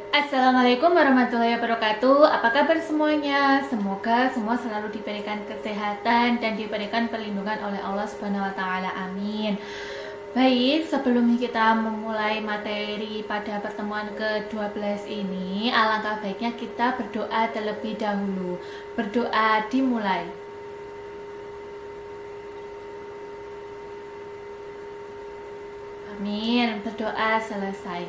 Assalamualaikum warahmatullahi wabarakatuh. Apa kabar semuanya? Semoga semua selalu diberikan kesehatan dan diberikan perlindungan oleh Allah Subhanahu wa taala. Amin. Baik, sebelum kita memulai materi pada pertemuan ke-12 ini, alangkah baiknya kita berdoa terlebih dahulu. Berdoa dimulai. Amin. Berdoa selesai.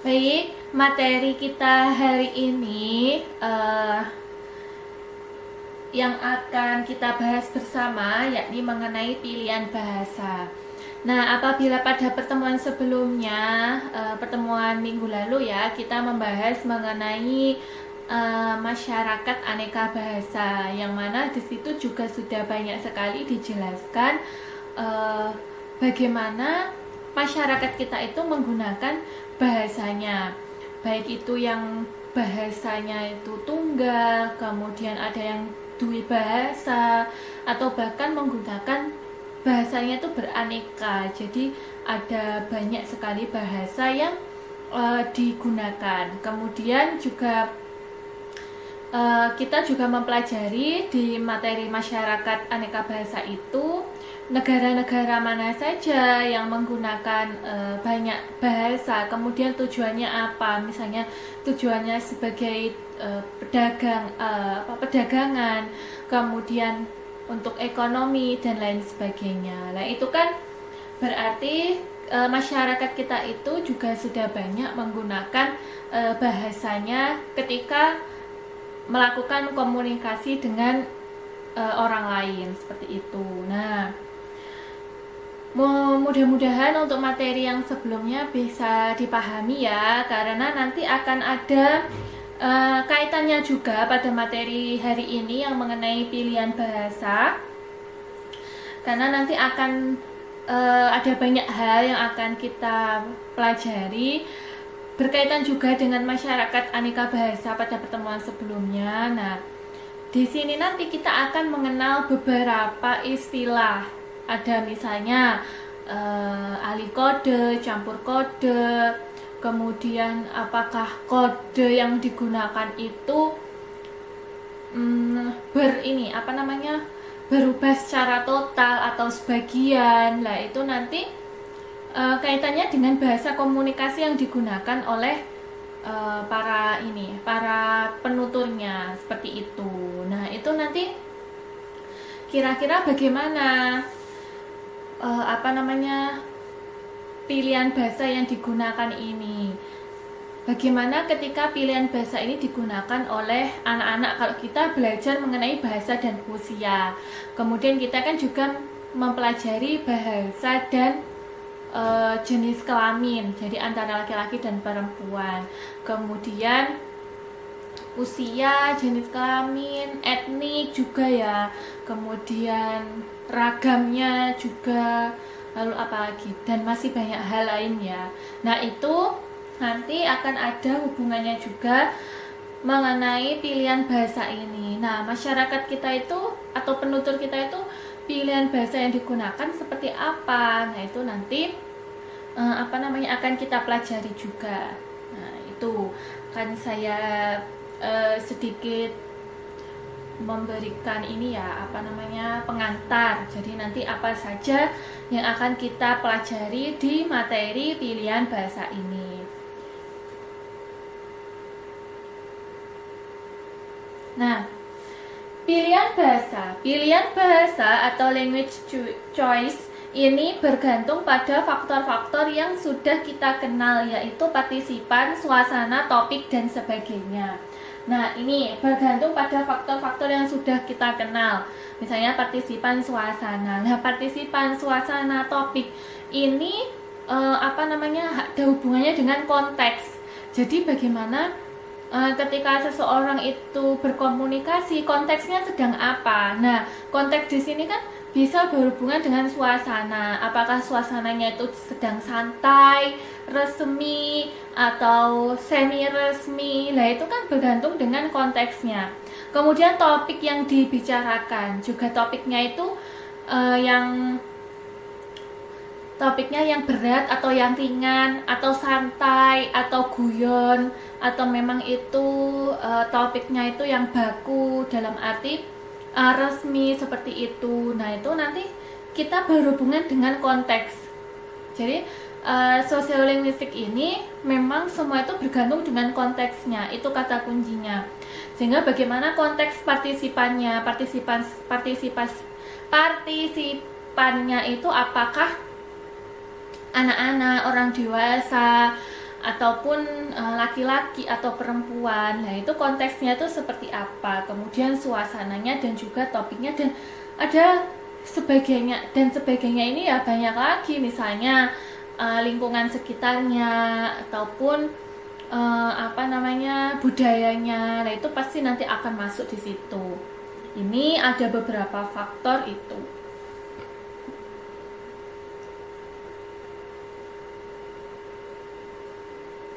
Baik, materi kita hari ini yang akan kita bahas bersama yakni mengenai pilihan bahasa. Nah, apabila pada pertemuan sebelumnya, pertemuan minggu lalu ya, kita membahas mengenai masyarakat aneka bahasa, yang mana di situ juga sudah banyak sekali dijelaskan bagaimana masyarakat kita itu menggunakan bahasanya, baik itu yang bahasanya itu tunggal, kemudian ada yang dui bahasa, atau bahkan menggunakan bahasanya itu beraneka. Jadi ada banyak sekali bahasa yang digunakan. Kemudian juga kita juga mempelajari di materi masyarakat aneka bahasa itu negara-negara mana saja yang menggunakan banyak bahasa, kemudian tujuannya apa, misalnya tujuannya sebagai perdagangan, kemudian untuk ekonomi dan lain sebagainya. Nah, itu kan berarti masyarakat kita itu juga sudah banyak menggunakan bahasanya ketika melakukan komunikasi dengan orang lain seperti itu. Nah, mudah-mudahan untuk materi yang sebelumnya bisa dipahami ya, karena nanti akan ada kaitannya juga pada materi hari ini yang mengenai pilihan bahasa, karena nanti akan ada banyak hal yang akan kita pelajari berkaitan juga dengan masyarakat aneka bahasa pada pertemuan sebelumnya. Nah, di sini nanti kita akan mengenal beberapa istilah. Ada misalnya alih kode, campur kode, kemudian apakah kode yang digunakan itu berubah secara total atau sebagian. Lah itu nanti kaitannya dengan bahasa komunikasi yang digunakan oleh para penuturnya seperti itu. Nah, itu nanti kira-kira bagaimana pilihan bahasa yang digunakan ini. Bagaimana ketika pilihan bahasa ini digunakan oleh anak-anak kalau kita belajar mengenai bahasa dan usia. Kemudian kita kan juga mempelajari bahasa dan jenis kelamin, jadi antara laki-laki dan perempuan. Kemudian usia, jenis kelamin, etnik juga ya. Kemudian ragamnya juga, lalu apa lagi, dan masih banyak hal lain ya. Nah, itu nanti akan ada hubungannya juga mengenai pilihan bahasa ini. Nah, masyarakat kita itu atau penutur kita itu pilihan bahasa yang digunakan seperti apa. Nah, itu nanti akan kita pelajari juga. Nah, itu kan saya sedikit memberikan pengantar. Jadi nanti apa saja yang akan kita pelajari di materi pilihan bahasa ini. Nah, pilihan bahasa atau language choice ini bergantung pada faktor-faktor yang sudah kita kenal, yaitu partisipan, suasana, topik, dan sebagainya. Nah, ini bergantung pada faktor-faktor yang sudah kita kenal. Misalnya partisipan, suasana. Nah, partisipan, suasana, topik ini ada hubungannya dengan konteks. Jadi bagaimana ketika seseorang itu berkomunikasi, konteksnya sedang apa? Nah, konteks di sini kan bisa berhubungan dengan suasana. Apakah suasananya itu sedang santai, resmi, atau semi resmi? Nah, itu kan bergantung dengan konteksnya. Kemudian topik yang dibicarakan, juga topiknya itu yang topiknya yang berat atau yang ringan atau santai atau guyon, atau memang itu topiknya itu yang baku dalam arti resmi seperti itu. Nah, itu nanti kita berhubungan dengan konteks. Jadi sosiolinguistik ini memang semua itu bergantung dengan konteksnya, itu kata kuncinya. Sehingga bagaimana konteks partisipannya itu, apakah anak-anak, orang dewasa, ataupun laki-laki atau perempuan. Nah, itu konteksnya itu seperti apa, kemudian suasananya dan juga topiknya, dan ada sebagainya ini ya banyak lagi, misalnya lingkungan sekitarnya ataupun budayanya. Nah, itu pasti nanti akan masuk di situ. Ini ada beberapa faktor itu.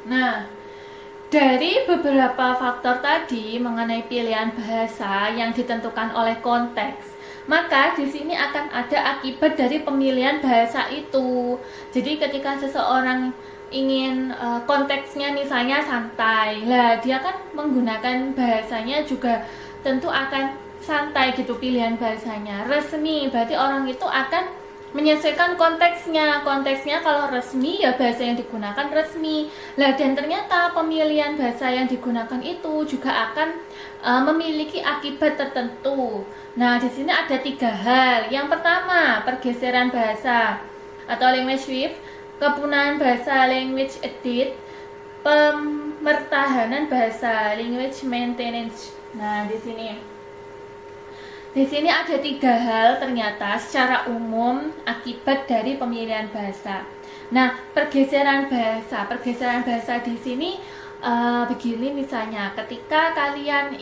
Nah, dari beberapa faktor tadi mengenai pilihan bahasa yang ditentukan oleh konteks, maka di sini akan ada akibat dari pemilihan bahasa itu. Jadi ketika seseorang ingin konteksnya misalnya santai, lah dia kan menggunakan bahasanya juga tentu akan santai gitu pilihan bahasanya. Resmi berarti orang itu akan menyesuaikan konteksnya kalau resmi ya bahasa yang digunakan resmi lah, dan ternyata pemilihan bahasa yang digunakan itu juga akan memiliki akibat tertentu. Nah, di sini ada 3 hal. Yang pertama, pergeseran bahasa atau language shift, kepunahan bahasa language edit, pemertahanan bahasa language maintenance. Nah, di sini ada 3 hal ternyata secara umum akibat dari pemilihan bahasa. Nah, pergeseran bahasa di sini begini, misalnya ketika kalian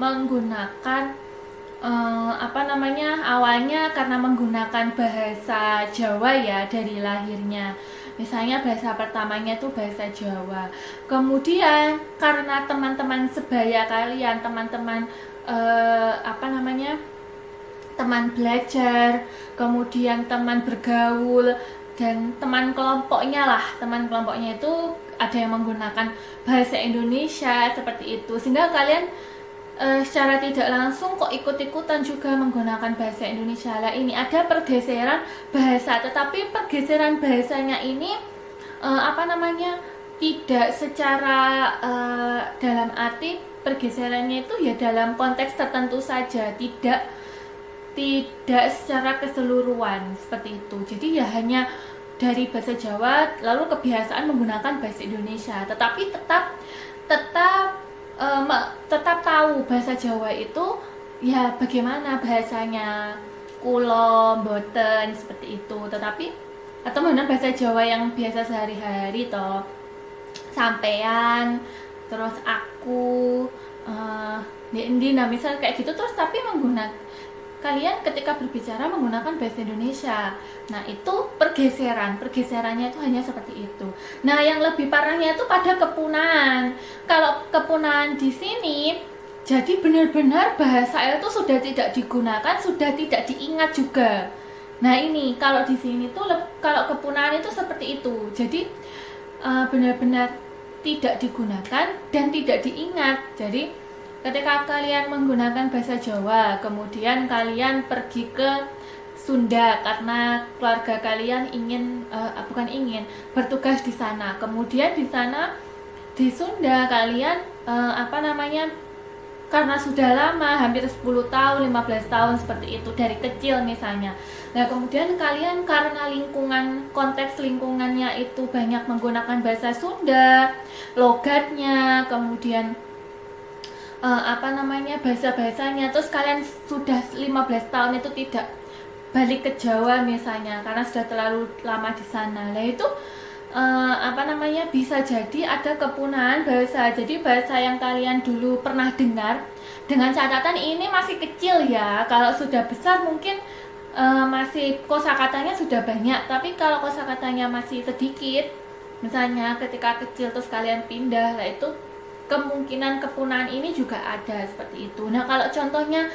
menggunakan awalnya karena menggunakan bahasa Jawa ya dari lahirnya. Misalnya bahasa pertamanya itu bahasa Jawa. Kemudian karena teman-teman sebaya kalian, teman teman belajar, kemudian teman bergaul, dan teman kelompoknya itu ada yang menggunakan bahasa Indonesia seperti itu, sehingga kalian secara tidak langsung kok ikut-ikutan juga menggunakan bahasa Indonesia. Lah, ini ada pergeseran bahasa, tetapi pergeseran bahasanya ini tidak secara dalam arti pergeserannya itu ya dalam konteks tertentu saja, tidak secara keseluruhan seperti itu. Jadi ya hanya dari bahasa Jawa lalu kebiasaan menggunakan bahasa Indonesia, tetapi tetap tahu bahasa Jawa itu ya bagaimana bahasanya, kulo, boten, seperti itu. Tetapi atau menggunakan bahasa Jawa yang biasa sehari-hari toh, sampean, terus aku, nah misal kayak gitu, terus tapi kalian ketika berbicara menggunakan bahasa Indonesia. Nah, itu pergeserannya itu hanya seperti itu. Nah, yang lebih parahnya itu pada kepunaan. Kalau kepunaan di sini jadi benar-benar bahasa itu sudah tidak digunakan, sudah tidak diingat juga. Nah, ini kalau di sini tuh kalau kepunaan itu seperti itu. Jadi benar-benar tidak digunakan dan tidak diingat. Jadi ketika kalian menggunakan bahasa Jawa, kemudian kalian pergi ke Sunda karena keluarga kalian bertugas di sana. Kemudian di sana di Sunda kalian karena sudah lama, hampir 10 tahun, 15 tahun seperti itu dari kecil misalnya. Nah, kemudian kalian karena konteks lingkungannya itu banyak menggunakan bahasa Sunda, logatnya, kemudian bahasa-bahasanya, terus kalian sudah 15 tahun itu tidak balik ke Jawa misalnya karena sudah terlalu lama di sana. Lah itu bisa jadi ada kepunahan bahasa. Jadi bahasa yang kalian dulu pernah dengar, dengan catatan ini masih kecil ya. Kalau sudah besar mungkin masih kosakatanya sudah banyak, tapi kalau kosakatanya masih sedikit, misalnya ketika kecil terus kalian pindah, lah itu kemungkinan kepunaan ini juga ada seperti itu. Nah, kalau contohnya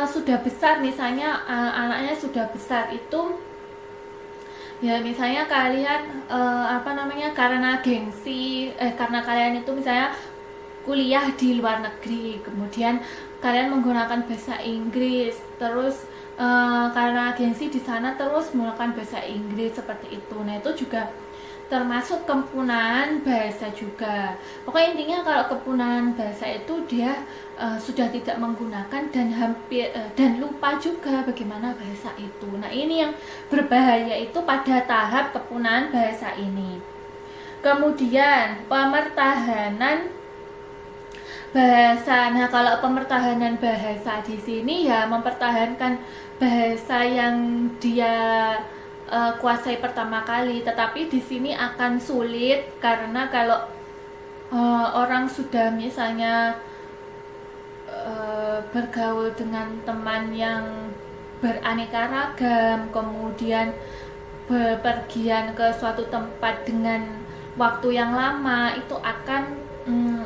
sudah besar, misalnya anaknya sudah besar, itu Ya misalnya kalian apa namanya, karena gengsi, karena kalian itu misalnya kuliah di luar negeri, kemudian kalian menggunakan bahasa Inggris, terus karena gengsi di sana terus menggunakan bahasa Inggris seperti itu. Nah itu juga termasuk kepunaan bahasa juga. Pokoknya intinya kalau kepunaan bahasa itu dia sudah tidak menggunakan dan hampir dan lupa juga bagaimana bahasa itu. Nah ini yang berbahaya itu pada tahap kepunaan bahasa ini. Kemudian pemertahanan bahasa. Nah, kalau pemertahanan bahasa di sini ya mempertahankan bahasa yang dia kuasai pertama kali, tetapi di sini akan sulit karena kalau orang sudah misalnya bergaul dengan teman yang beraneka ragam, kemudian bepergian ke suatu tempat dengan waktu yang lama, itu akan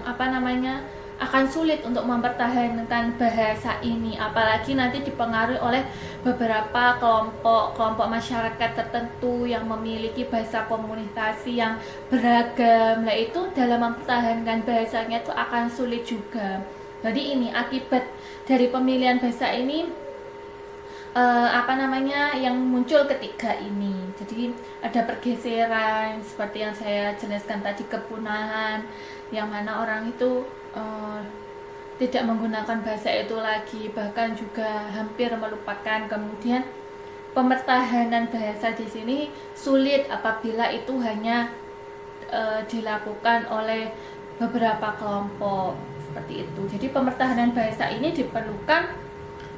apa namanya, akan sulit untuk mempertahankan bahasa ini, apalagi nanti dipengaruhi oleh beberapa kelompok masyarakat tertentu yang memiliki bahasa komunikasi yang beragam. Nah itu dalam mempertahankan bahasanya itu akan sulit juga. Jadi ini akibat dari pemilihan bahasa ini apa namanya yang muncul ketiga ini. Jadi ada pergeseran seperti yang saya jelaskan tadi, kepunahan yang mana orang itu uh, tidak menggunakan bahasa itu lagi, bahkan juga hampir melupakan. Kemudian pemertahanan bahasa di sini sulit apabila itu hanya dilakukan oleh beberapa kelompok seperti itu. Jadi pemertahanan bahasa ini diperlukan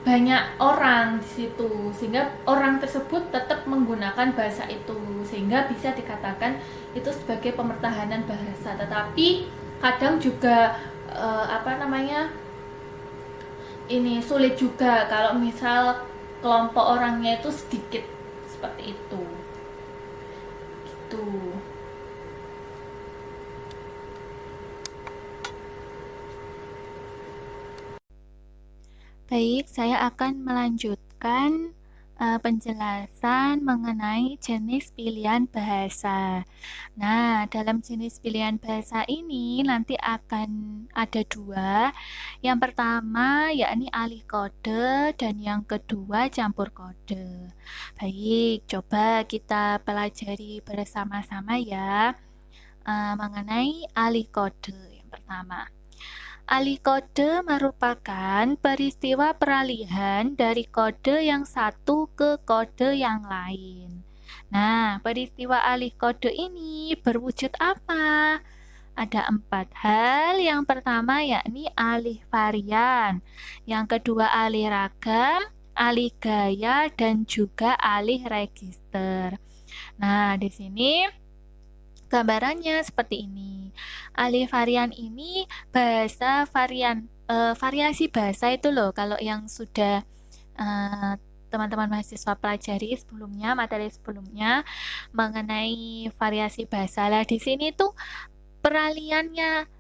banyak orang di situ sehingga orang tersebut tetap menggunakan bahasa itu sehingga bisa dikatakan itu sebagai pemertahanan bahasa. Tetapi kadang juga apa namanya, ini sulit juga kalau misal kelompok orangnya itu sedikit seperti itu gitu. Baik, saya akan melanjutkan penjelasan mengenai jenis pilihan bahasa. Nah, dalam jenis pilihan bahasa ini nanti akan ada dua. Yang pertama yakni alih kode dan yang kedua campur kode. Baik, coba kita pelajari bersama-sama ya mengenai alih kode yang pertama. Alih kode merupakan peristiwa peralihan dari kode yang satu ke kode yang lain. Nah, peristiwa alih kode ini berwujud apa? Ada 4 hal. Yang pertama yakni alih varian. Yang kedua alih ragam, alih gaya, dan juga alih register. Nah, di sini gambarannya seperti ini. Alih varian ini variasi bahasa itu loh. Kalau yang sudah teman-teman mahasiswa pelajari sebelumnya, materi sebelumnya mengenai variasi bahasa. Lah di sini tuh peraliannya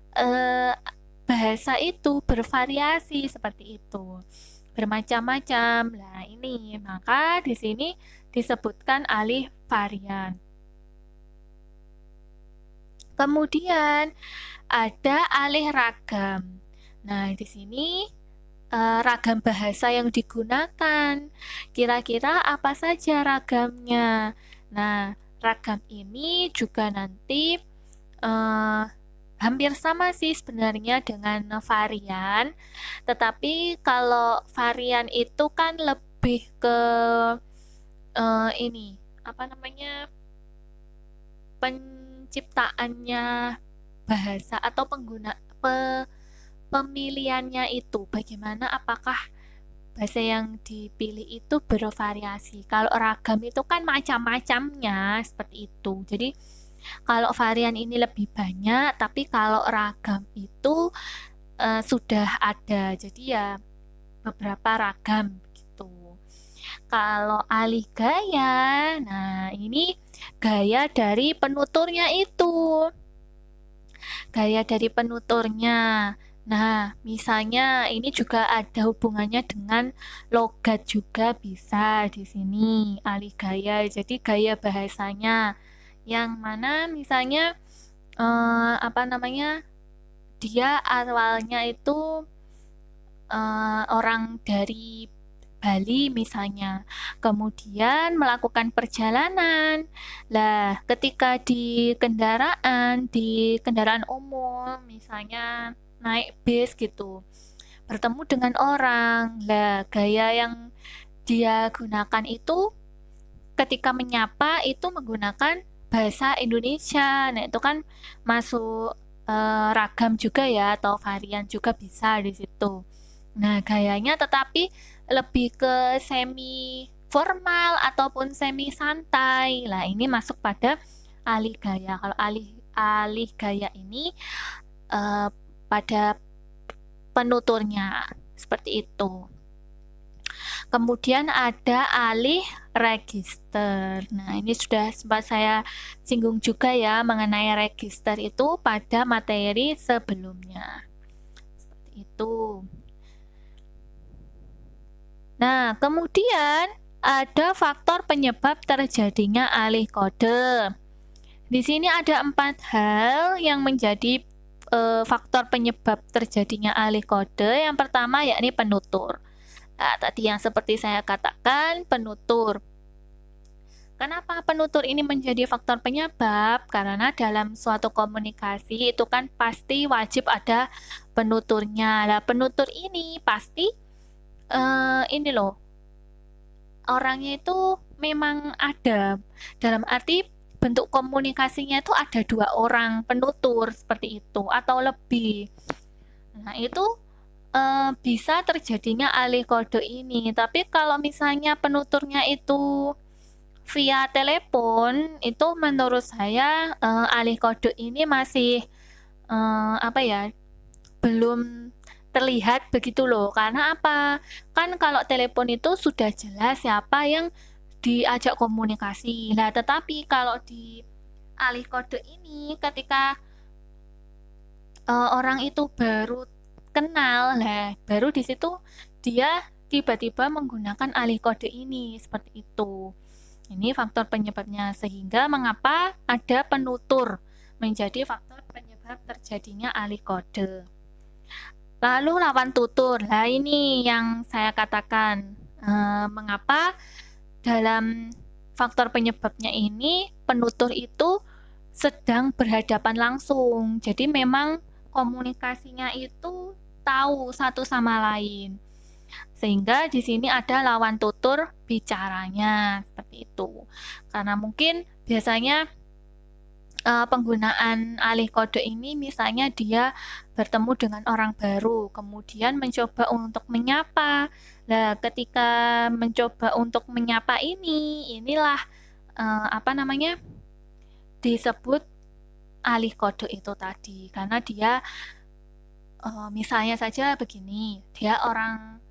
bahasa itu bervariasi seperti itu. Bermacam-macam. Nah, ini maka di sini disebutkan alih varian. Kemudian ada alih ragam. Nah, di sini ragam bahasa yang digunakan. Kira-kira apa saja ragamnya? Nah, ragam ini juga nanti hampir sama sih sebenarnya dengan varian, tetapi kalau varian itu kan lebih ke ini apa namanya, penciptaannya bahasa atau pemilihannya itu bagaimana, apakah bahasa yang dipilih itu bervariasi. Kalau ragam itu kan macam-macamnya seperti itu. Jadi kalau varian ini lebih banyak, tapi kalau ragam itu sudah ada. Jadi ya beberapa ragam gitu. Kalau alih gaya, nah ini gaya dari penuturnya itu. Gaya dari penuturnya. Nah, misalnya ini juga ada hubungannya dengan logat juga bisa di sini, alih gaya. Jadi gaya bahasanya yang mana misalnya apa namanya? Dia awalnya itu orang dari Bali misalnya, kemudian melakukan perjalanan. Lah, ketika di kendaraan umum, misalnya naik bis gitu, bertemu dengan orang. Lah, gaya yang dia gunakan itu ketika menyapa itu menggunakan bahasa Indonesia. Nah, itu kan masuk ragam juga ya, atau varian juga bisa di situ. Nah, gayanya tetapi lebih ke semi formal ataupun semi santai. Lah, ini masuk pada alih gaya. Kalau alih alih gaya ini eh, pada penuturnya seperti itu. Kemudian ada alih register. Nah, ini sudah sempat saya singgung juga ya mengenai register itu pada materi sebelumnya. Seperti itu. Nah, kemudian ada faktor penyebab terjadinya alih kode. Di sini ada 4 hal yang menjadi faktor penyebab terjadinya alih kode. Yang pertama yakni penutur. Nah, tadi yang seperti saya katakan, penutur. Kenapa penutur ini menjadi faktor penyebab? Karena dalam suatu komunikasi itu kan pasti wajib ada penuturnya. Nah, penutur ini pasti ini loh, orangnya itu memang ada. Dalam arti bentuk komunikasinya itu ada 2 orang penutur seperti itu atau lebih. Nah, itu bisa terjadinya alih kode ini. Tapi kalau misalnya penuturnya itu via telepon, itu menurut saya alih kode ini masih apa ya, belum terlihat begitu loh. Karena apa? Kan kalau telepon itu sudah jelas siapa yang diajak komunikasi. Nah, tetapi kalau di alih kode ini ketika orang itu baru kenal, lah baru di situ dia tiba-tiba menggunakan alih kode ini seperti itu. Ini faktor penyebabnya sehingga mengapa ada penutur menjadi faktor penyebab terjadinya alih kode. Lalu lawan tutur. Nah, ini yang saya katakan mengapa dalam faktor penyebabnya ini penutur itu sedang berhadapan langsung. Jadi memang komunikasinya itu tahu satu sama lain. Sehingga di sini ada lawan tutur bicaranya seperti itu. Karena mungkin biasanya penggunaan alih kode ini misalnya dia bertemu dengan orang baru, kemudian mencoba untuk menyapa. Nah, ketika mencoba untuk menyapa inilah apa namanya, disebut alih kode itu tadi. Karena dia misalnya saja begini, dia orang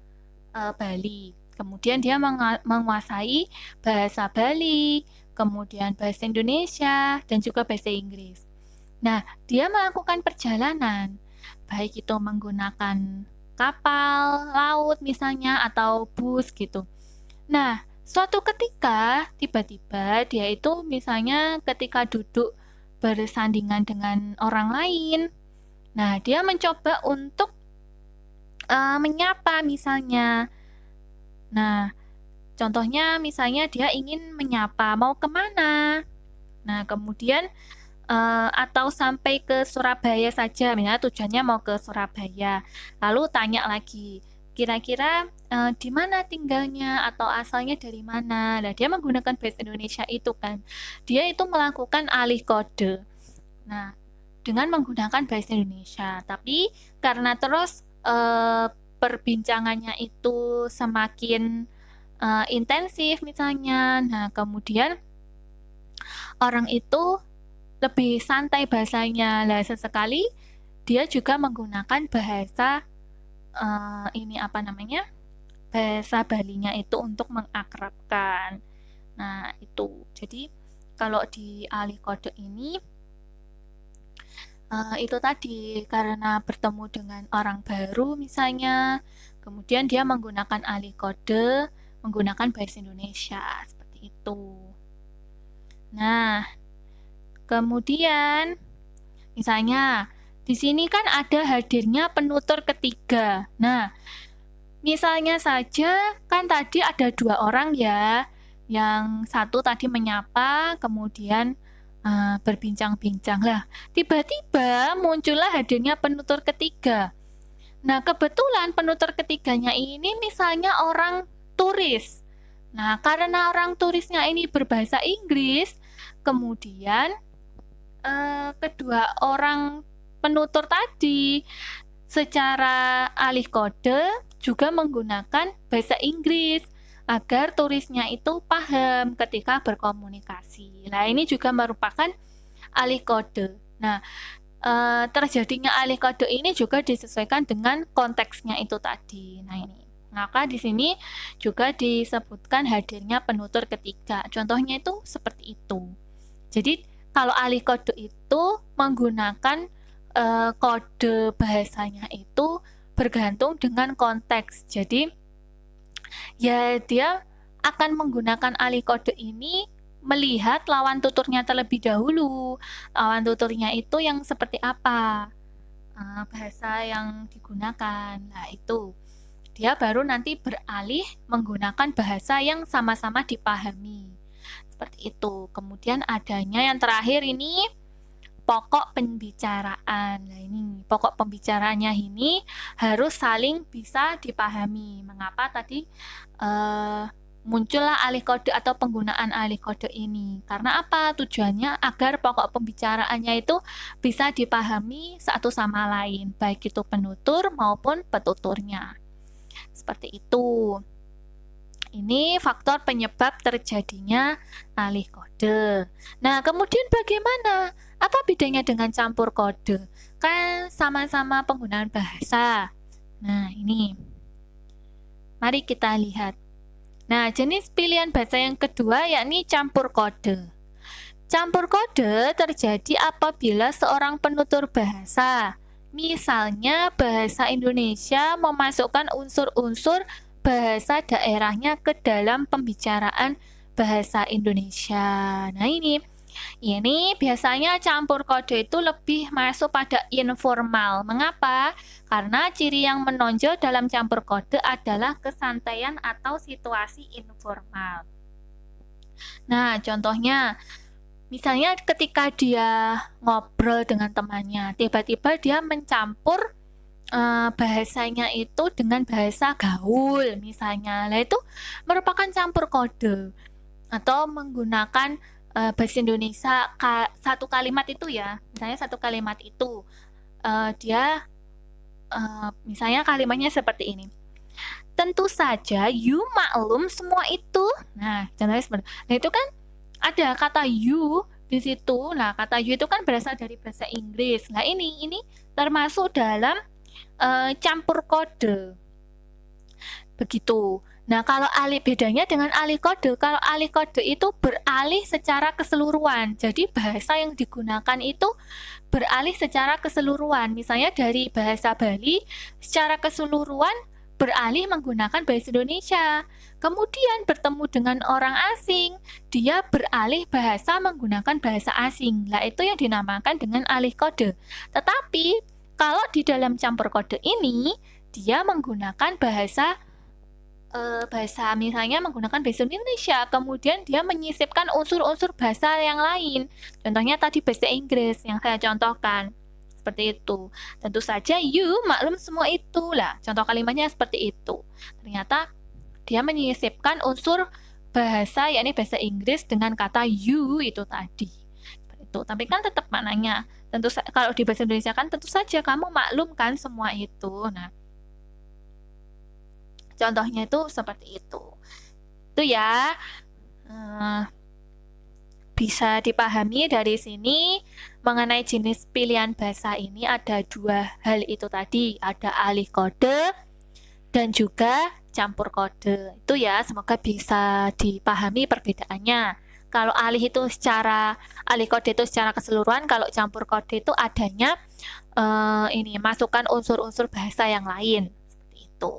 Bali. Kemudian dia menguasai bahasa Bali, kemudian bahasa Indonesia, dan juga bahasa Inggris. Nah, dia melakukan perjalanan, baik itu menggunakan kapal, laut misalnya, atau bus gitu. Nah, suatu ketika tiba-tiba dia itu misalnya ketika duduk bersandingan dengan orang lain, nah dia mencoba untuk menyapa misalnya. Nah, contohnya misalnya dia ingin menyapa mau kemana. Nah, kemudian atau sampai ke Surabaya saja, misalnya tujuannya mau ke Surabaya. Lalu tanya lagi, kira-kira di mana tinggalnya atau asalnya dari mana. Nah, dia menggunakan bahasa Indonesia itu kan. Dia itu melakukan alih kode. Nah, dengan menggunakan bahasa Indonesia. Tapi karena terus perbincangannya itu semakin intensif misalnya. Nah, kemudian orang itu lebih santai bahasanya. Lah, sesekali dia juga menggunakan bahasa ini apa namanya? Bahasa Balinya itu untuk mengakrabkan. Nah, itu. Jadi kalau di alih kode ini itu tadi karena bertemu dengan orang baru misalnya, kemudian dia menggunakan alih kode menggunakan bahasa Indonesia seperti itu. Nah, kemudian misalnya di sini kan ada hadirnya penutur ketiga. Nah, misalnya saja kan tadi ada 2 orang ya, yang satu tadi menyapa, kemudian berbincang-bincang lah. Tiba-tiba muncullah hadirnya penutur ketiga. Nah, kebetulan penutur ketiganya ini misalnya orang turis. Nah, karena orang turisnya ini berbahasa Inggris, kemudian kedua orang penutur tadi secara alih kode juga menggunakan bahasa Inggris agar turisnya itu paham ketika berkomunikasi. Nah, ini juga merupakan alih kode. Nah, terjadinya alih kode ini juga disesuaikan dengan konteksnya itu tadi. Nah, ini. Maka di sini juga disebutkan hadirnya penutur ketiga. Contohnya itu seperti itu. Jadi, kalau alih kode itu menggunakan kode bahasanya itu bergantung dengan konteks. Jadi, ya dia akan menggunakan alih kode ini melihat lawan tuturnya terlebih dahulu. Lawan tuturnya itu yang seperti apa? Bahasa yang digunakan. Nah, itu. Dia baru nanti beralih menggunakan bahasa yang sama-sama dipahami. Seperti itu. Kemudian adanya yang terakhir ini pokok pembicaraan. Nah, ini pokok pembicaraannya ini harus saling bisa dipahami. Mengapa tadi muncullah alih kode atau penggunaan alih kode ini? Karena apa? Tujuannya agar pokok pembicaraannya itu bisa dipahami satu sama lain, baik itu penutur maupun petuturnya. Seperti itu. Ini faktor penyebab terjadinya alih kode. Nah, kemudian bagaimana? Apa bedanya dengan campur kode? Kan sama-sama penggunaan bahasa. Nah, ini. Mari kita lihat. Nah, jenis pilihan bahasa yang kedua yakni campur kode. Campur kode terjadi apabila seorang penutur bahasa, misalnya bahasa Indonesia, memasukkan unsur-unsur bahasa daerahnya ke dalam pembicaraan bahasa Indonesia. Nah, ini biasanya campur kode itu lebih masuk pada informal. Mengapa? Karena ciri yang menonjol dalam campur kode adalah kesantaian atau situasi informal. Nah, contohnya misalnya ketika dia ngobrol dengan temannya, tiba-tiba dia mencampur bahasanya itu dengan bahasa gaul misalnya. Nah, itu merupakan campur kode atau menggunakan bahasa Indonesia satu kalimat itu ya. Misalnya satu kalimat itu dia misalnya kalimatnya seperti ini. Tentu saja you maklum semua itu. Nah, contohnya seperti nah, itu kan ada kata you di situ. Nah, kata you itu kan berasal dari bahasa Inggris. Nah, ini termasuk dalam campur kode. Begitu. Nah, kalau bedanya dengan alih kode, kalau alih kode itu beralih secara keseluruhan. Jadi bahasa yang digunakan itu beralih secara keseluruhan. Misalnya dari bahasa Bali secara keseluruhan beralih menggunakan bahasa Indonesia. Kemudian bertemu dengan orang asing, dia beralih bahasa menggunakan bahasa asing. Nah, itu yang dinamakan dengan alih kode. Tetapi kalau di dalam campur kode ini, dia menggunakan bahasa misalnya menggunakan bahasa Indonesia, kemudian dia menyisipkan unsur-unsur bahasa yang lain. Contohnya tadi bahasa Inggris yang saya contohkan. Seperti itu. Tentu saja you maklum semua itu lah. Contoh kalimatnya seperti itu. Ternyata dia menyisipkan unsur bahasa, yakni bahasa Inggris dengan kata you itu tadi. Seperti itu. Tapi kan tetap maknanya. Kalau di bahasa Indonesia kan tentu saja kamu maklum kan semua itu. Nah, contohnya itu seperti itu. Itu ya. Bisa dipahami dari sini mengenai jenis pilihan bahasa ini ada 2 hal itu tadi. Ada alih kode dan juga campur kode. Itu ya, semoga bisa dipahami perbedaannya. Kalau alih kode itu secara keseluruhan, kalau campur kode itu adanya masukkan unsur-unsur bahasa yang lain. Seperti itu.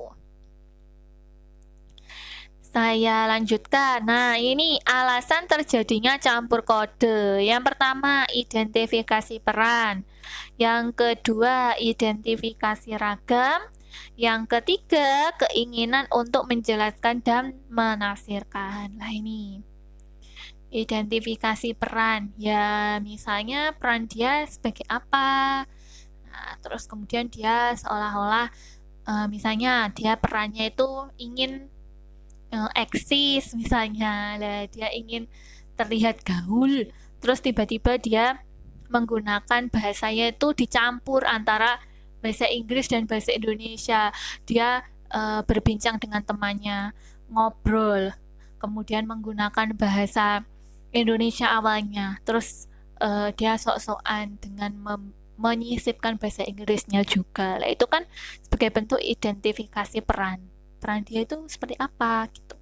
Saya lanjutkan. Nah, ini alasan terjadinya campur kode. Yang pertama, identifikasi peran. Yang kedua, identifikasi ragam. Yang ketiga, keinginan untuk menjelaskan dan menafsirkan. Nah, ini identifikasi peran. Ya, misalnya peran dia sebagai apa. Nah, terus kemudian dia seolah-olah misalnya dia perannya itu ingin eksis misalnya. Lah, dia ingin terlihat gaul. Terus tiba-tiba dia menggunakan bahasanya itu dicampur antara bahasa Inggris dan bahasa Indonesia. Dia berbincang dengan temannya, ngobrol, kemudian menggunakan bahasa Indonesia awalnya, terus dia sok-sokan dengan menyisipkan bahasa Inggrisnya juga. Lah, itu kan sebagai bentuk identifikasi peran dia itu seperti apa gitu.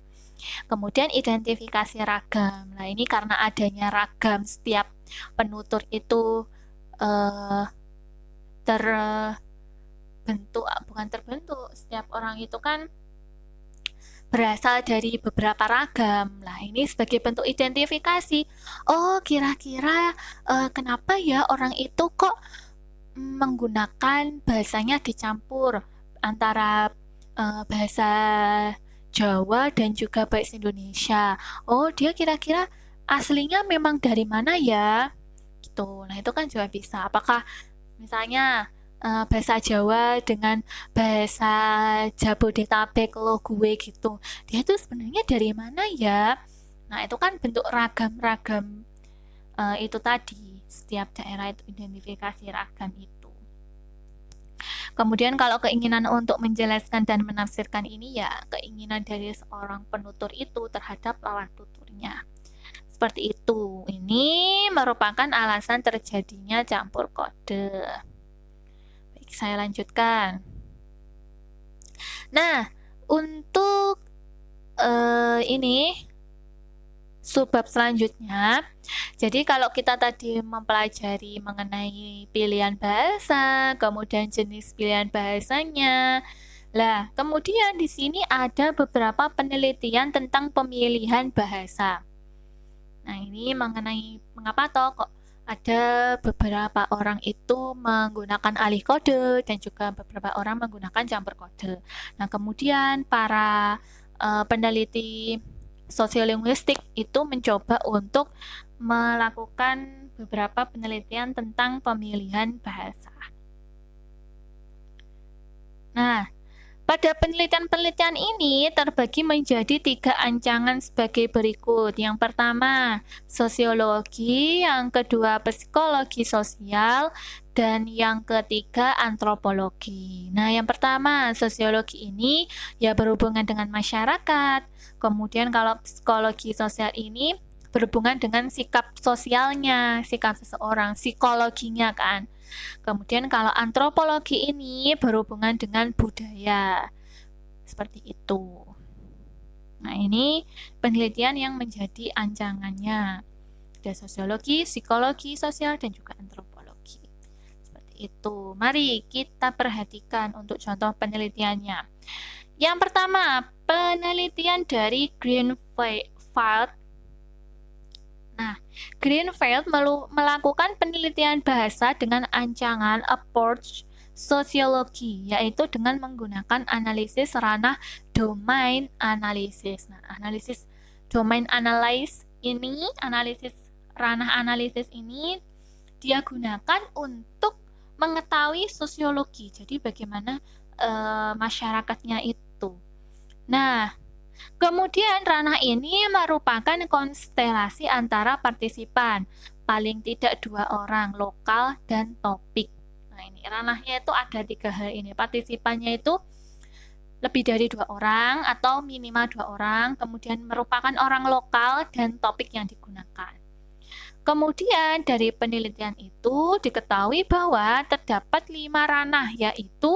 Kemudian identifikasi ragam. Nah, ini karena adanya ragam, setiap penutur itu setiap orang itu kan berasal dari beberapa ragam. Nah, ini sebagai bentuk identifikasi. Oh, kira-kira kenapa ya orang itu kok menggunakan bahasanya dicampur antara bahasa Jawa dan juga bahasa Indonesia. Oh, dia kira-kira aslinya memang dari mana ya? Gitu. Nah, itu kan juga bisa. Apakah misalnya bahasa Jawa dengan bahasa Jabodetabek lo gue gitu. Dia itu sebenarnya dari mana ya? Nah, itu kan bentuk ragam-ragam itu tadi. Setiap daerah itu identifikasi ragam itu. Kemudian kalau keinginan untuk menjelaskan dan menafsirkan ini ya keinginan dari seorang penutur itu terhadap lawan tuturnya. Seperti itu. Ini merupakan alasan terjadinya campur kode. Baik, saya lanjutkan. Nah, untuk ini subbab selanjutnya. Jadi kalau kita tadi mempelajari mengenai pilihan bahasa, kemudian jenis pilihan bahasanya. Lah, kemudian di sini ada beberapa penelitian tentang pemilihan bahasa. Nah, ini mengenai mengapa toh kok ada beberapa orang itu menggunakan alih kode dan juga beberapa orang menggunakan campur kode. Nah, kemudian para peneliti sosiolinguistik itu mencoba untuk melakukan beberapa penelitian tentang pemilihan bahasa. Nah, pada penelitian-penelitian ini terbagi menjadi 3 ancangan sebagai berikut. Yang pertama, sosiologi, yang kedua, psikologi sosial, dan yang ketiga, antropologi. Nah, yang pertama, sosiologi ini ya berhubungan dengan masyarakat. Kemudian kalau psikologi sosial ini berhubungan dengan sikap sosialnya, sikap seseorang, psikologinya kan. Kemudian kalau antropologi ini berhubungan dengan budaya. Seperti itu. Nah, ini penelitian yang menjadi ancangannya. Ada sosiologi, psikologi sosial, dan juga antropologi. Seperti itu. Mari kita perhatikan untuk contoh penelitiannya. Yang pertama, penelitian dari Greenfield. Nah, Greenfield melakukan penelitian bahasa dengan ancangan approach sosiologi, yaitu dengan menggunakan analisis ranah domain analisis. Nah, analisis domain analysis ini, ranah analisis ini dia gunakan untuk mengetahui sosiologi. Jadi bagaimana masyarakatnya itu. Nah, kemudian ranah ini merupakan konstelasi antara partisipan, paling tidak 2 orang, lokal dan topik. Nah, ini ranahnya itu ada 3 hal ini. Partisipannya itu lebih dari 2 orang atau minimal 2 orang, kemudian merupakan orang lokal dan topik yang digunakan. Kemudian dari penelitian itu diketahui bahwa terdapat 5 ranah, yaitu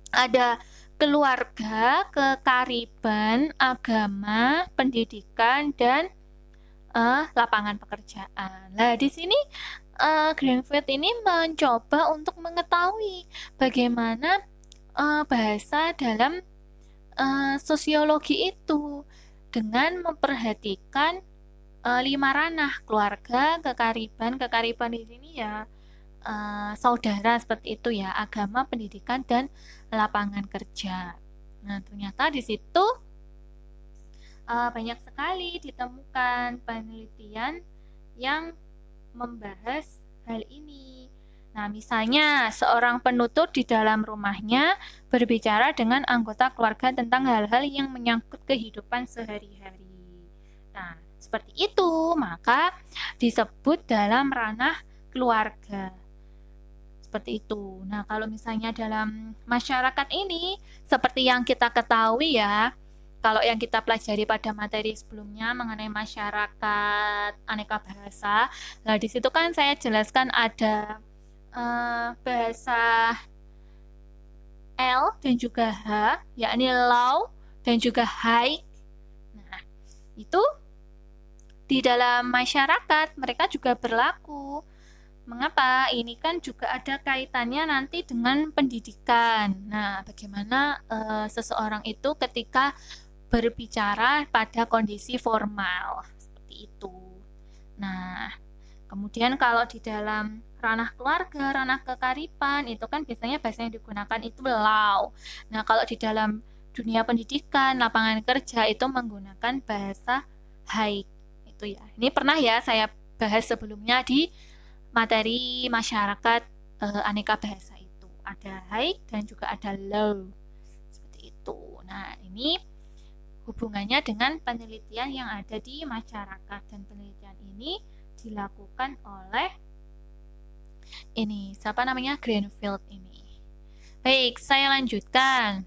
ada keluarga, kekariban, agama, pendidikan, dan lapangan pekerjaan. Nah, di sini Greenfield ini mencoba untuk mengetahui bagaimana bahasa dalam sosiologi itu dengan memperhatikan 5 ranah: keluarga, kekariban. Kekariban di sini ya saudara seperti itu ya, agama, pendidikan, dan lapangan kerja. Nah, ternyata di situ banyak sekali ditemukan penelitian yang membahas hal ini. Nah, misalnya seorang penutur di dalam rumahnya berbicara dengan anggota keluarga tentang hal-hal yang menyangkut kehidupan sehari-hari. Nah, seperti itu, maka disebut dalam ranah keluarga. Seperti itu. Nah, kalau misalnya dalam masyarakat ini, seperti yang kita ketahui ya, kalau yang kita pelajari pada materi sebelumnya mengenai masyarakat aneka bahasa, nah di situ kan saya jelaskan ada bahasa L dan juga H, yakni law dan juga high. Nah, itu di dalam masyarakat mereka juga berlaku. Mengapa? Ini kan juga ada kaitannya nanti dengan pendidikan. Nah, bagaimana seseorang itu ketika berbicara pada kondisi formal seperti itu. Nah, kemudian kalau di dalam ranah keluarga, ranah kekaripan itu kan biasanya bahasa yang digunakan itu law. Nah, kalau di dalam dunia pendidikan, lapangan kerja itu menggunakan bahasa high itu ya. Ini pernah ya saya bahas sebelumnya di materi masyarakat aneka bahasa itu. Ada high dan juga ada low. Seperti itu. Nah, ini hubungannya dengan penelitian yang ada di masyarakat, dan penelitian ini dilakukan oleh siapa namanya, Greenfield ini. Baik, saya lanjutkan.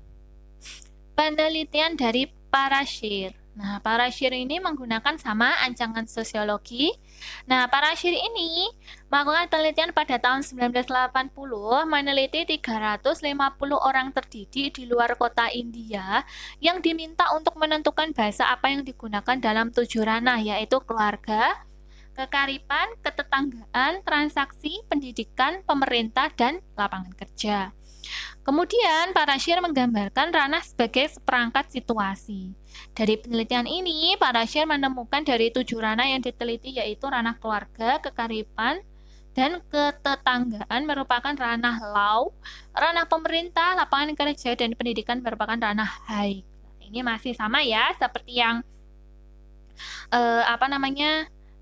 Penelitian dari Parashir. Nah, Parashir ini menggunakan sama ancangan sosiologi. Nah, Parashir ini melakukan penelitian pada tahun 1980, meneliti 350 orang terdidik di luar kota India yang diminta untuk menentukan bahasa apa yang digunakan dalam 7 ranah, yaitu keluarga, kekaripan, ketetanggaan, transaksi, pendidikan, pemerintah, dan lapangan kerja. Kemudian, Parashir menggambarkan ranah sebagai seperangkat situasi. Dari penelitian ini, Parashir menemukan dari 7 ranah yang diteliti, yaitu ranah keluarga, kekaripan, dan ketetanggaan merupakan ranah law, ranah pemerintah, lapangan kerja, dan pendidikan merupakan ranah high. Ini masih sama ya, seperti yang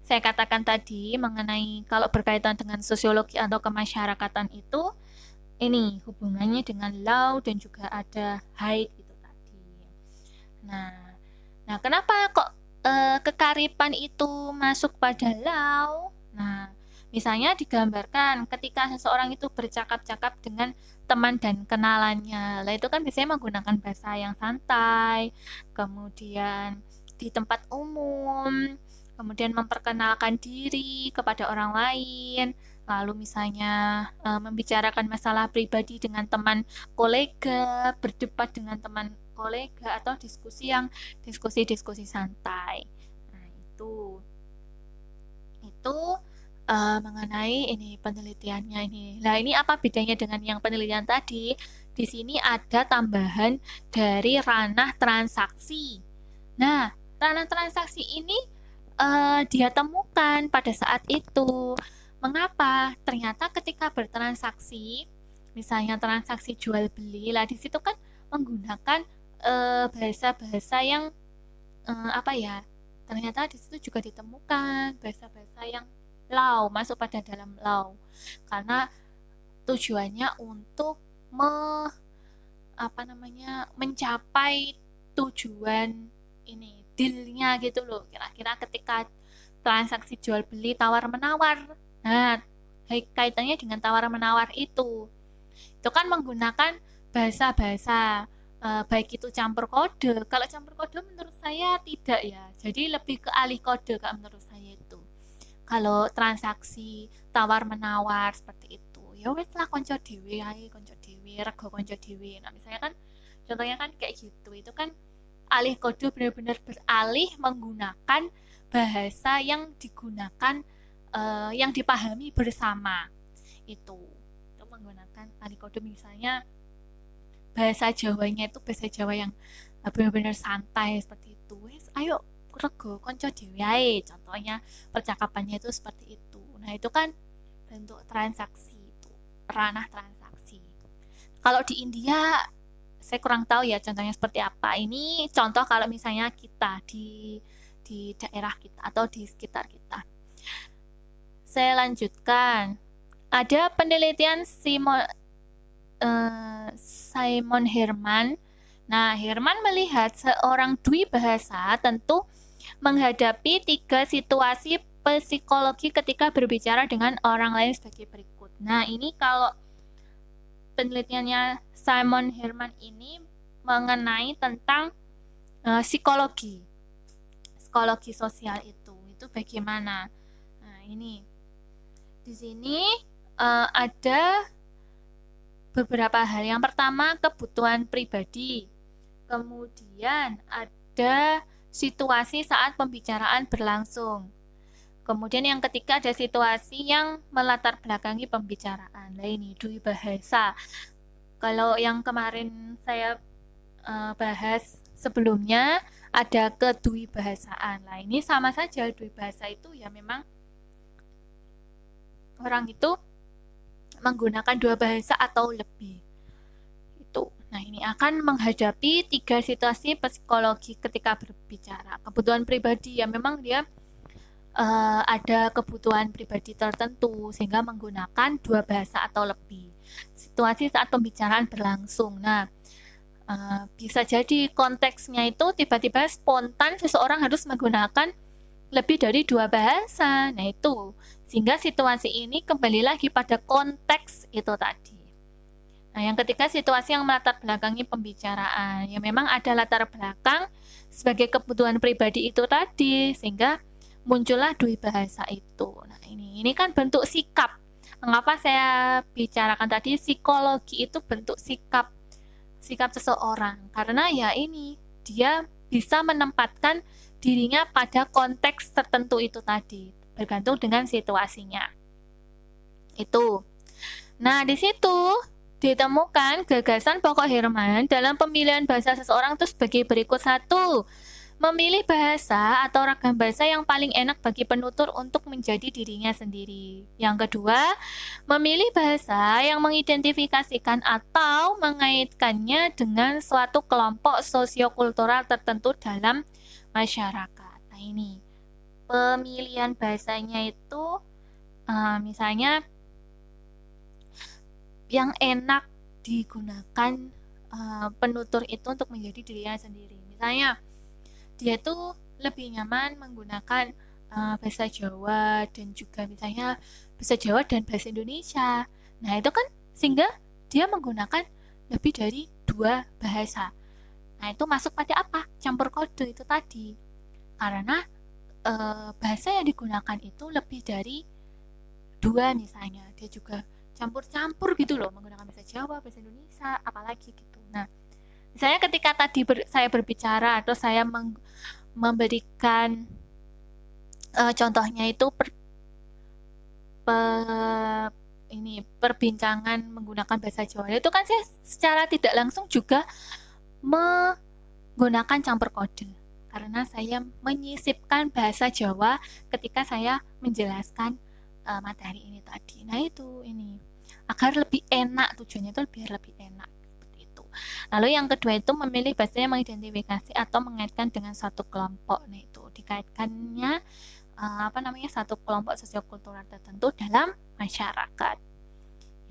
saya katakan tadi mengenai kalau berkaitan dengan sosiologi atau kemasyarakatan itu, ini hubungannya dengan law dan juga ada high itu tadi. Nah, kenapa kok kekaripan itu masuk pada law? Nah, misalnya digambarkan ketika seseorang itu bercakap-cakap dengan teman dan kenalannya. Lah itu kan biasanya menggunakan bahasa yang santai, kemudian di tempat umum, kemudian memperkenalkan diri kepada orang lain, lalu misalnya membicarakan masalah pribadi dengan teman kolega, berdebat dengan teman kolega, atau diskusi santai. Nah, itu mengenai ini penelitiannya ini. Nah, ini apa bedanya dengan yang penelitian tadi? Di sini ada tambahan dari ranah transaksi. Nah, ranah transaksi ini dia temukan pada saat itu. Mengapa? Ternyata ketika bertransaksi, misalnya transaksi jual beli, lah di situ kan menggunakan bahasa-bahasa yang ternyata di situ juga ditemukan bahasa-bahasa yang law, masuk pada dalam law, karena tujuannya untuk mencapai tujuan ini, dealnya gitu loh, kira-kira ketika transaksi jual beli tawar menawar. Nah, kaitannya dengan tawar menawar itu kan menggunakan bahasa-bahasa baik itu campur kode. Kalau campur kode menurut saya tidak ya, jadi lebih ke alih kode kalau menurut saya itu. Kalau transaksi tawar menawar seperti itu, ya wes lah konco dewe, rego konco dewe. Nah, misalnya kan Contohnya kan kayak gitu. Itu kan alih kode benar-benar beralih menggunakan bahasa yang digunakan yang dipahami bersama. Itu menggunakan alih kode, misalnya bahasa Jawanya itu bahasa Jawa yang benar-benar santai seperti itu. Wes, ayo rego konco dhewe ae. Contohnya percakapannya itu seperti itu. Nah, itu kan bentuk transaksi itu, ranah transaksi. Kalau di India saya kurang tahu ya contohnya seperti apa. Ini contoh kalau misalnya kita di daerah kita atau di sekitar kita. Saya lanjutkan. Ada penelitian Simon Herman. Nah, Herman melihat seorang dwi bahasa tentu menghadapi 3 situasi psikologi ketika berbicara dengan orang lain sebagai berikut. Nah, ini kalau penelitiannya Simon Herman ini mengenai tentang psikologi sosial itu bagaimana. Nah, ini di sini ada beberapa hal. Yang pertama, kebutuhan pribadi. Kemudian ada situasi saat pembicaraan berlangsung. Kemudian yang ketiga ada situasi yang melatar belakangi pembicaraan. Nah, ini dwi bahasa. Kalau yang kemarin saya bahas sebelumnya ada kedui bahasaan. Nah, ini sama saja, dwi bahasa itu ya memang orang itu menggunakan 2 bahasa atau lebih. Itu. Nah, ini akan menghadapi 3 situasi psikologi ketika berbicara. Kebutuhan pribadi ya memang dia ada kebutuhan pribadi tertentu sehingga menggunakan 2 bahasa atau lebih. Situasi saat pembicaraan berlangsung. Nah, bisa jadi konteksnya itu tiba-tiba spontan seseorang harus menggunakan lebih dari 2 bahasa. Nah, itu sehingga situasi ini kembali lagi pada konteks itu tadi. Nah, yang ketiga situasi yang melatar belakangi pembicaraan. Ya memang ada latar belakang sebagai kebutuhan pribadi itu tadi sehingga muncullah dui bahasa itu. Nah, ini kan bentuk sikap. Mengapa saya bicarakan tadi psikologi itu bentuk sikap seseorang? Karena ya ini dia bisa menempatkan dirinya pada konteks tertentu itu tadi, bergantung dengan situasinya. Itu. Nah, di situ ditemukan gagasan pokok Herman dalam pemilihan bahasa seseorang itu sebagai berikut. 1. Memilih bahasa atau ragam bahasa yang paling enak bagi penutur untuk menjadi dirinya sendiri. Yang kedua, memilih bahasa yang mengidentifikasikan atau mengaitkannya dengan suatu kelompok sosiokultural tertentu dalam masyarakat. Nah, ini pemilihan bahasanya itu misalnya yang enak digunakan penutur itu untuk menjadi dirinya sendiri. Misalnya dia tuh lebih nyaman menggunakan bahasa Jawa dan juga misalnya bahasa Jawa dan bahasa Indonesia. Nah, itu kan sehingga dia menggunakan lebih dari 2 bahasa. Nah, itu masuk pada apa? Campur kode itu tadi. Karena bahasa yang digunakan itu lebih dari 2 misalnya. Dia juga campur-campur gitu loh, menggunakan bahasa Jawa, bahasa Indonesia, apalagi gitu. Nah, misalnya ketika tadi saya berbicara atau saya memberikan contohnya itu perbincangan menggunakan bahasa Jawa, itu kan saya secara tidak langsung juga menggunakan campur kode karena saya menyisipkan bahasa Jawa ketika saya menjelaskan materi ini tadi. Nah, itu ini agar lebih enak, tujuannya itu biar lebih enak seperti itu. Lalu yang kedua itu memilih bahasa yang mengidentifikasi atau mengaitkan dengan satu kelompok. Nah, itu dikaitkannya satu kelompok sosiokultural tertentu dalam masyarakat.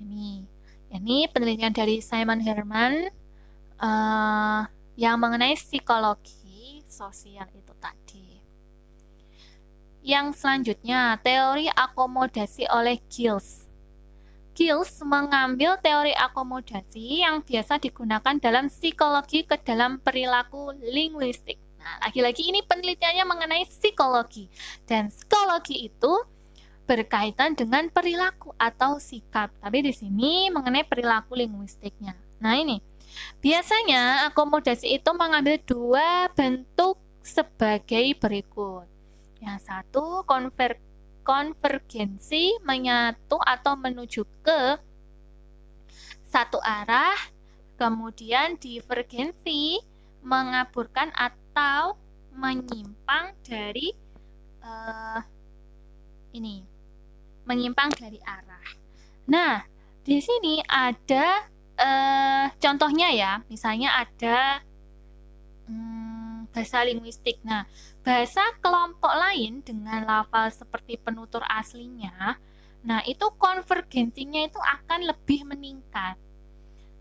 Ini penelitian dari Simon Herman yang mengenai psikologi sosial itu tadi. Yang selanjutnya, teori akomodasi oleh Giles. Giles mengambil teori akomodasi yang biasa digunakan dalam psikologi ke dalam perilaku linguistik. Nah, lagi-lagi ini penelitiannya mengenai psikologi. Dan psikologi itu berkaitan dengan perilaku atau sikap. Tapi di sini mengenai perilaku linguistiknya. Nah, ini Biasanya akomodasi itu mengambil dua bentuk sebagai berikut. Yang satu konvergensi, menyatu atau menuju ke satu arah, kemudian divergensi, mengaburkan atau menyimpang dari menyimpang dari arah. Nah, di sini ada contohnya ya, misalnya ada bahasa linguistik. Nah, bahasa kelompok lain dengan lafal seperti penutur aslinya, nah itu konvergensinya itu akan lebih meningkat.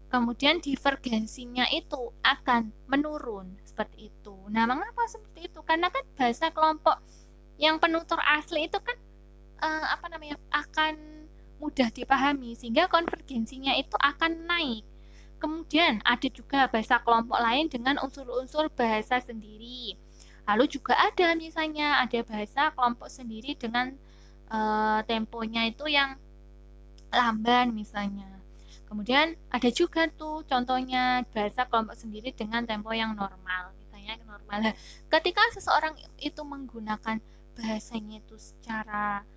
Kemudian divergensinya itu akan menurun seperti itu. Nah, mengapa seperti itu? Karena kan bahasa kelompok yang penutur asli itu kan akan mudah dipahami sehingga konvergensinya itu akan naik. Kemudian ada juga bahasa kelompok lain dengan unsur-unsur bahasa sendiri. Lalu juga ada misalnya ada bahasa kelompok sendiri dengan temponya itu yang lamban misalnya. Kemudian ada juga tuh contohnya bahasa kelompok sendiri dengan tempo yang normal, misalnya normal. Ketika seseorang itu menggunakan bahasanya itu secara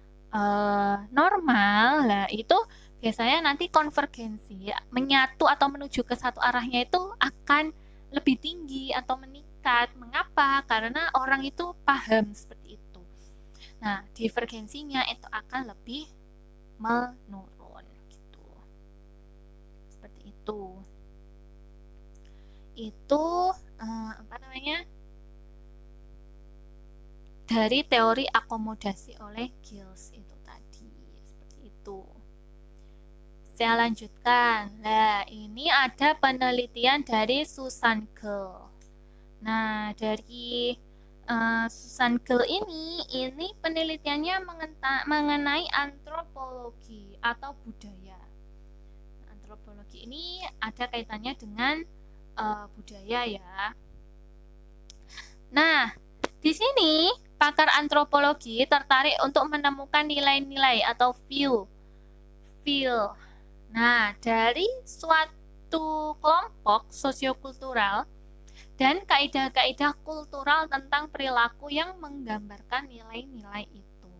normal, lah itu biasanya nanti konvergensi menyatu atau menuju ke satu arahnya itu akan lebih tinggi atau meningkat. Mengapa? Karena orang itu paham seperti itu. Nah, divergensinya itu akan lebih menurun gitu. Seperti itu. Itu dari teori akomodasi oleh Giles itu tadi. Seperti itu. Saya lanjutkan. Nah, ini ada penelitian dari Susan Gill. Nah, dari Susan Gill ini penelitiannya mengenai antropologi atau budaya. Antropologi ini ada kaitannya dengan budaya ya. Nah, di sini pakar antropologi tertarik untuk menemukan nilai-nilai atau feel. Nah, dari suatu kelompok sosiokultural dan kaidah-kaidah kultural tentang perilaku yang menggambarkan nilai-nilai itu.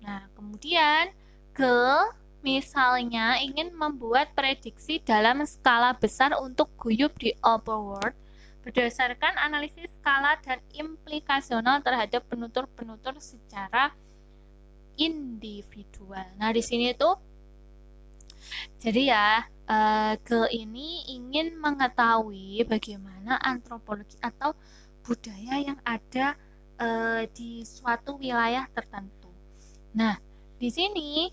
Nah, kemudian misalnya ingin membuat prediksi dalam skala besar untuk guyub di upper world berdasarkan analisis skala dan implikasional terhadap penutur-penutur secara individual. Nah, di sini tuh jadi ya ini ingin mengetahui bagaimana antropologi atau budaya yang ada di suatu wilayah tertentu. Nah, di sini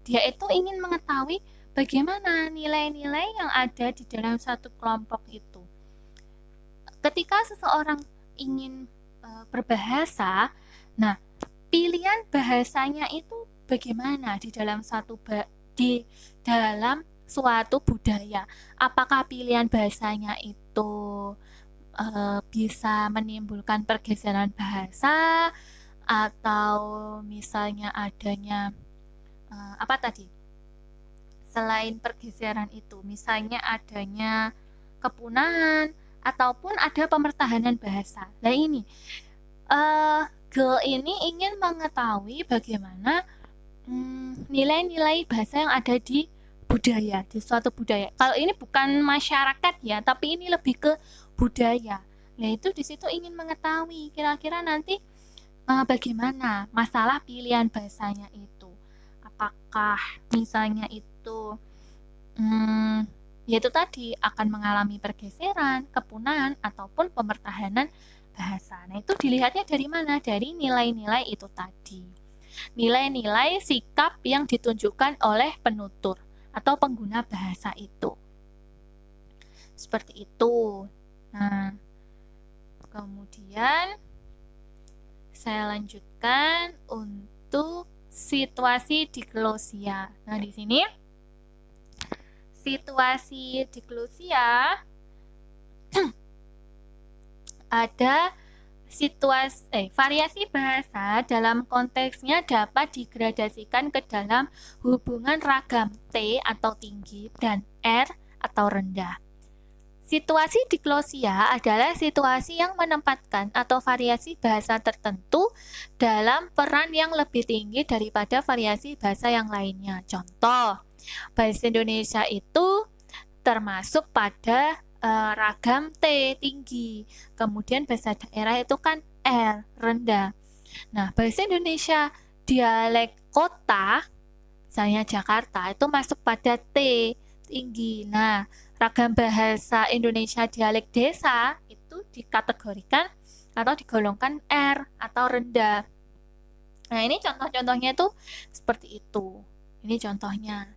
dia itu ingin mengetahui bagaimana nilai-nilai yang ada di dalam satu kelompok itu. Ketika seseorang ingin berbahasa, nah pilihan bahasanya itu bagaimana di dalam suatu budaya? Apakah pilihan bahasanya itu bisa menimbulkan pergeseran bahasa atau misalnya adanya selain pergeseran itu, misalnya adanya kepunahan ataupun ada pemertahanan bahasa. Nah ini Gill ini ingin mengetahui bagaimana nilai-nilai bahasa yang ada di budaya, di suatu budaya. Kalau ini bukan masyarakat ya, tapi ini lebih ke budaya. Nah itu di situ ingin mengetahui kira-kira nanti bagaimana masalah pilihan bahasanya itu. Apakah misalnya itu yaitu tadi akan mengalami pergeseran, kepunahan, ataupun pemertahanan bahasa. Nah, itu dilihatnya dari mana? Dari nilai-nilai itu tadi. Nilai-nilai sikap yang ditunjukkan oleh penutur atau pengguna bahasa itu. Seperti itu. Nah, kemudian saya lanjutkan untuk situasi diglosia. Nah, di sini situasi diglosia ada variasi bahasa dalam konteksnya dapat digradasikan ke dalam hubungan ragam T atau tinggi dan R atau rendah. Situasi diglosia adalah situasi yang menempatkan atau variasi bahasa tertentu dalam peran yang lebih tinggi daripada variasi bahasa yang lainnya. Contoh, bahasa Indonesia itu termasuk pada ragam T tinggi. Kemudian bahasa daerah itu kan R rendah. Nah, bahasa Indonesia dialek kota, misalnya Jakarta, itu masuk pada T tinggi. Nah, ragam bahasa Indonesia dialek desa itu dikategorikan atau digolongkan R atau rendah. Nah, ini contoh-contohnya itu seperti itu. Ini contohnya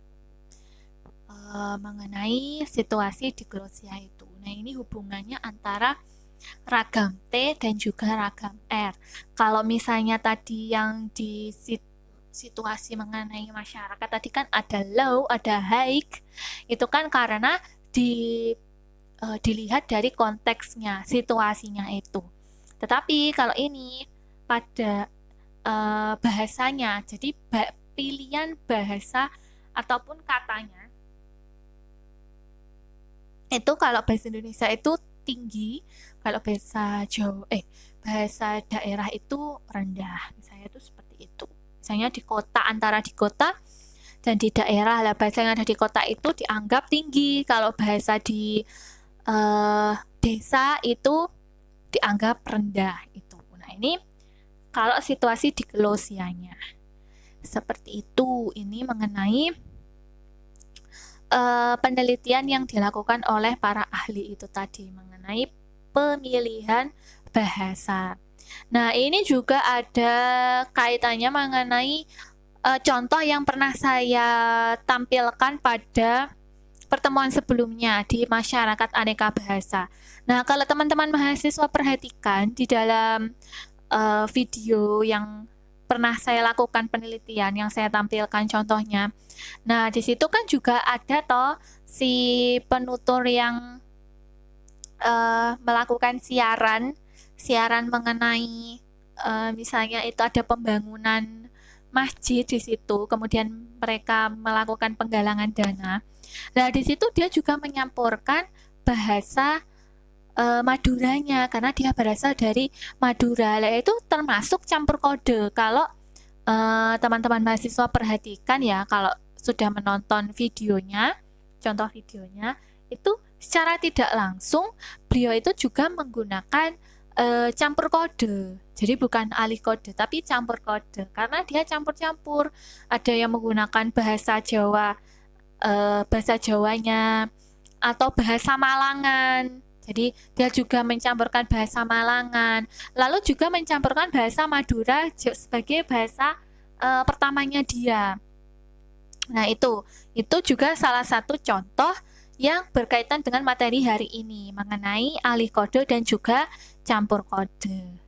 mengenai situasi diglosia itu. Nah, ini hubungannya antara ragam T dan juga ragam R. Kalau misalnya tadi yang di situasi mengenai masyarakat tadi kan ada low, ada high, itu kan karena dilihat dari konteksnya, situasinya itu. Tetapi kalau ini pada bahasanya, jadi pilihan bahasa ataupun katanya itu kalau bahasa Indonesia itu tinggi, kalau bahasa daerah itu rendah. Misalnya itu seperti itu. Misalnya di kota, antara di kota dan di daerah lah, bahasa yang ada di kota itu dianggap tinggi, kalau bahasa di desa itu dianggap rendah itu. Nah, ini kalau situasi diglosianya seperti itu. Ini mengenai penelitian yang dilakukan oleh para ahli itu tadi mengenai pemilihan bahasa. Nah, ini juga ada kaitannya mengenai contoh yang pernah saya tampilkan pada pertemuan sebelumnya di masyarakat aneka bahasa. Nah, kalau teman-teman mahasiswa perhatikan di dalam video yang pernah saya lakukan penelitian yang saya tampilkan contohnya. Nah, di situ kan juga ada toh si penutur yang melakukan siaran mengenai misalnya itu ada pembangunan masjid di situ, kemudian mereka melakukan penggalangan dana. Nah, di situ dia juga menyampurkan bahasa Maduranya karena dia berasal dari Madura. Itu termasuk campur kode. Kalau teman-teman mahasiswa perhatikan ya, kalau sudah menonton videonya, contoh videonya, itu secara tidak langsung beliau itu juga menggunakan campur kode. Jadi bukan alih kode, tapi campur kode. Karena dia campur-campur. Ada yang menggunakan bahasa Jawa, bahasa Jawanya, atau bahasa Malangan. Jadi dia juga mencampurkan bahasa Malangan, lalu juga mencampurkan bahasa Madura sebagai bahasa pertamanya dia. Nah, itu juga salah satu contoh yang berkaitan dengan materi hari ini mengenai alih kode dan juga campur kode.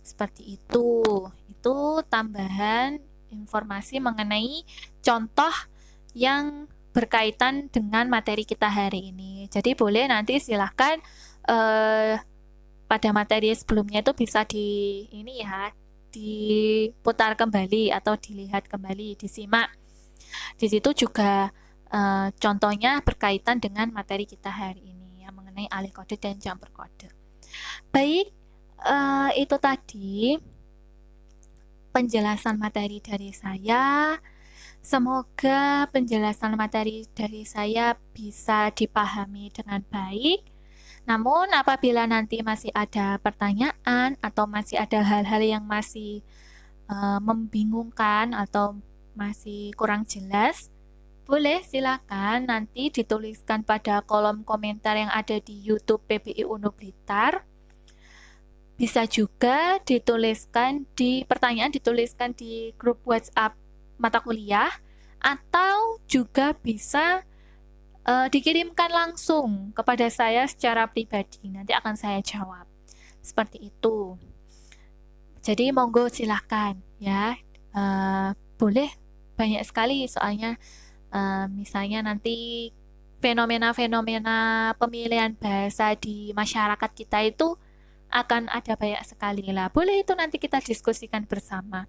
Seperti itu. Itu tambahan informasi mengenai contoh yang berkaitan dengan materi kita hari ini. Jadi boleh nanti silahkan pada materi sebelumnya itu bisa diputar kembali atau dilihat kembali, disimak. Di situ juga contohnya berkaitan dengan materi kita hari ini yang mengenai alih kode dan campur kode. Baik, itu tadi penjelasan materi dari saya. Semoga penjelasan materi dari saya bisa dipahami dengan baik. Namun apabila nanti masih ada pertanyaan atau masih ada hal-hal yang masih membingungkan atau masih kurang jelas, boleh silakan nanti dituliskan pada kolom komentar yang ada di YouTube PBI Uno Blitar. Bisa juga dituliskan dituliskan di grup WhatsApp mata kuliah, atau juga bisa dikirimkan langsung kepada saya secara pribadi. Nanti akan saya jawab. Seperti itu. Jadi monggo silahkan ya. Boleh banyak sekali soalnya misalnya nanti fenomena-fenomena pemilihan bahasa di masyarakat kita itu akan ada banyak sekali lah. Boleh itu nanti kita diskusikan bersama.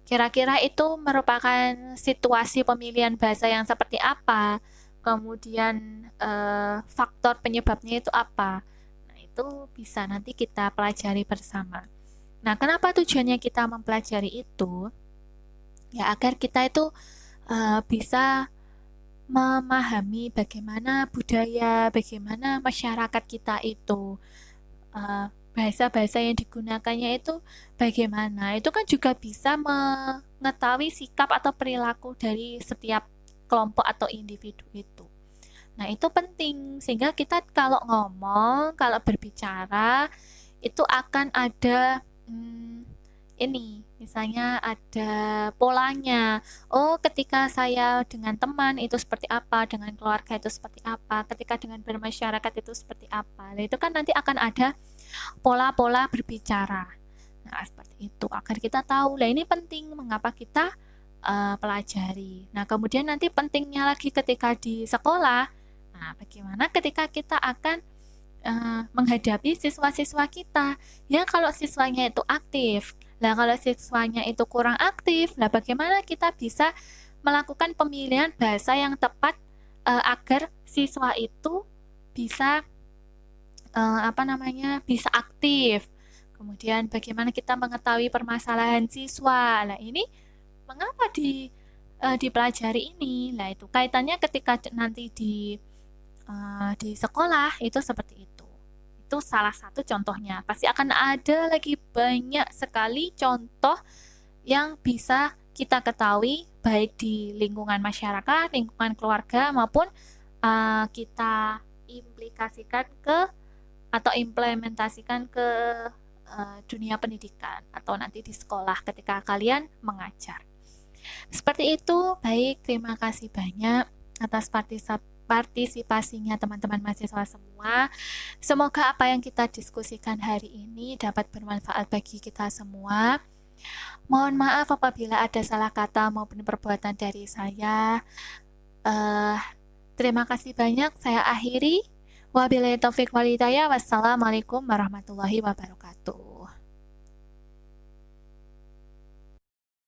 Kira-kira itu merupakan situasi pemilihan bahasa yang seperti apa? kemudian faktor penyebabnya itu apa. Nah, itu bisa nanti kita pelajari bersama. Nah, kenapa tujuannya kita mempelajari itu? Ya, agar kita itu bisa memahami bagaimana budaya, bagaimana masyarakat kita itu, bahasa-bahasa yang digunakannya itu bagaimana. Itu kan juga bisa mengetahui sikap atau perilaku dari setiap kelompok atau individu itu. Nah, itu penting sehingga kita kalau ngomong, kalau berbicara itu akan ada ini, misalnya ada polanya. Oh, ketika saya dengan teman itu seperti apa, dengan keluarga itu seperti apa, ketika dengan bermasyarakat itu seperti apa. Nah, itu kan nanti akan ada pola-pola berbicara. Nah, seperti itu agar kita tahu. Nah, ini penting mengapa kita pelajari. Nah, kemudian nanti pentingnya lagi ketika di sekolah. Nah, bagaimana ketika kita akan menghadapi siswa-siswa kita. Ya, kalau siswanya itu aktif. Nah, kalau siswanya itu kurang aktif, nah bagaimana kita bisa melakukan pemilihan bahasa yang tepat agar siswa itu bisa bisa aktif. Kemudian bagaimana kita mengetahui permasalahan siswa. Nah, ini mengapa dipelajari ini? Nah, itu kaitannya ketika nanti di sekolah itu seperti itu. Itu salah satu contohnya. Pasti akan ada lagi banyak sekali contoh yang bisa kita ketahui baik di lingkungan masyarakat, lingkungan keluarga maupun kita implikasikan ke atau implementasikan ke dunia pendidikan atau nanti di sekolah ketika kalian mengajar. Seperti itu. Baik, terima kasih banyak atas partisipasinya teman-teman mahasiswa semua. Semoga apa yang kita diskusikan hari ini dapat bermanfaat bagi kita semua. Mohon maaf apabila ada salah kata maupun perbuatan dari saya. Terima kasih banyak. Saya akhiri. Wabillahi taufik walhidayah. Wassalamualaikum warahmatullahi wabarakatuh.